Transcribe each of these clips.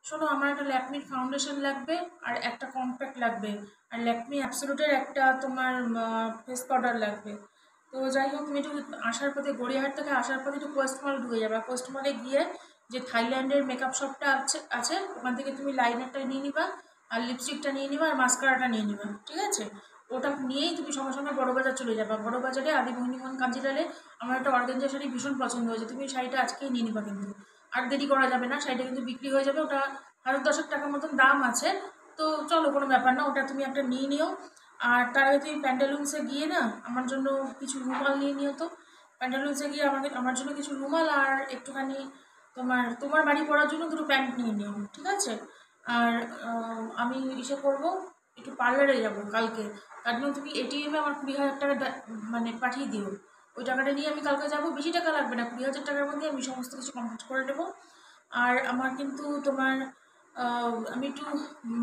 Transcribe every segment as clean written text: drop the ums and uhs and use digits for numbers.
শোনো, আমার একটা ল্যাকমির ফাউন্ডেশন লাগবে, আর একটা কম্প্যাক্ট লাগবে, আর ল্যাকমি অ্যাবসোলুটের একটা তোমার ফেস পাউডার লাগবে। তো যাই হোক, তুমি একটু আসার পথে, গড়িয়াহাট থেকে আসার পথে একটু কোয়েস্ট মল ঢুকে যাবে। কোয়েস্ট মলে গিয়ে যে থাইল্যান্ডের মেকআপ শপটা আছে ওখান থেকে তুমি লাইনারটা নিয়ে নিবা, আর লিপস্টিকটা নিয়ে নিবা, আর মাস্কারাটা নিয়ে নিবা, ঠিক আছে? ওটা নিয়েই তুমি সঙ্গে সঙ্গে বড়বাজার চলে যাবা। বড়বাজারে আদিমোহিনীমোহন কাঞ্জিলালে আমার একটা অর্গানজা শাড়ি ভীষণ পছন্দ হয়েছে, তুমি শাড়িটা আজকেই নিয়ে নিবা কিন্তু। আর দেরি করা যাবে না, শাড়িটা কিন্তু বিক্রি হয়ে যাবে। ওটা 10,000 টাকার মতন দাম আছে। তো চলো, কোনো ব্যাপার না, ওটা তুমি একটা নিয়ে নিও। আর তার আগে তুমি প্যান্টালুন্সে গিয়ে না আমার জন্য কিছু রুমাল নিয়ে নিও তো। প্যান্টালুন্সে গিয়ে আমার জন্য কিছু রুমাল আর একটুখানি তোমার তোমার বাড়ি পড়ার জন্য দুটো প্যান্ট নিয়ে নিও, ঠিক আছে? আর আমি ইসে করবো, একটু পার্লারে যাবো কালকে। তার জন্য তুমি এটিএমে আমার 20,000 টাকা মানে পাঠিয়ে দিও। ওই টাকাটা নিয়ে আমি কালকে যাবো, বেশি টাকা লাগবে না, 20,000 টাকার মধ্যে আমি সমস্ত কিছু কমপ্লিট করে নেবো। আর আমার কিন্তু তোমার আমি একটু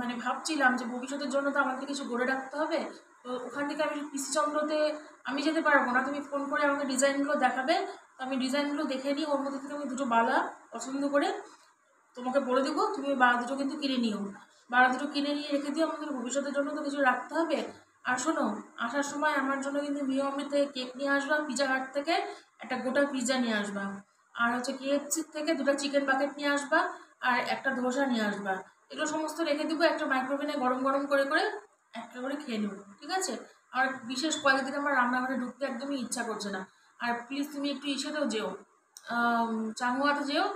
মানে ভাবছিলাম যে ভবিষ্যতের জন্য তো আমাকে কিছু গড়ে রাখতে হবে। তো ওখান থেকে আমি পিসি চন্দ্রতে আমি যেতে পারবো না, তুমি ফোন করে আমাকে ডিজাইনগুলো দেখাবে। তো আমি ডিজাইনগুলো দেখে নিই, ওর মধ্যে থেকে আমি দুটো বালা পছন্দ করে তোমাকে বলে দেবো, তুমি বালা দুটো কিন্তু কিনে নিও। বালা দুটো কিনে নিয়ে রেখে দিও, আমাদের ভবিষ্যতের জন্য তো কিছু রাখতে হবে। আর শোনো, আসার সময় আমার জন্য কিন্তু নিয়মিত কেক নিয়ে আসবা, পিজা হাট থেকে একটা গোটা পিজা নিয়ে আসবা। আর হচ্ছে KFC থেকে দুটো চিকেন বাকেট নিয়ে আসবা, আর একটা ধোসা নিয়ে আসবা। এগুলো সমস্ত রেখে দিব, একটা মাইক্রোওভেনে গরম গরম করে করে একটা করে খেয়ে নেবো, ঠিক আছে? আর বিশেষ কয়েকদিন আমার রান্নাঘরে ঢুকতে একদমই ইচ্ছা করছে না। আর প্লিজ তুমি একটু ইসেতেও যেও, চাংওয়াতে যেও।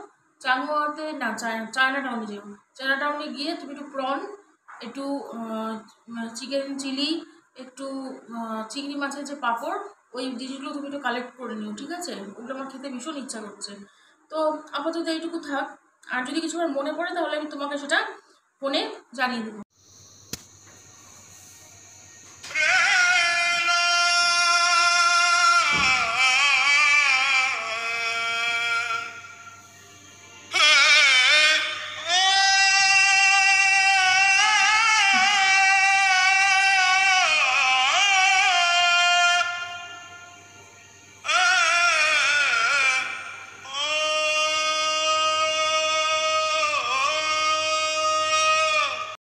চাংওয়াতে না, চায়না টাউনে যেও। চায়না টাউনে গিয়ে তুমি একটু প্রন, একটু চিকেন চিলি, একটু চিংড়ি মাছের যে পাঁপড়, ওই জিনিসগুলো তুমি একটু কালেক্ট করে নিও, ঠিক আছে? ওগুলো আমার খেতে ভীষণ ইচ্ছা করছে। তো আপাতত এইটুকু থাক। আর যদি কিছু আমার মনে পড়ে তাহলে আমি তোমাকে সেটা ফোনে জানিয়ে দেবো।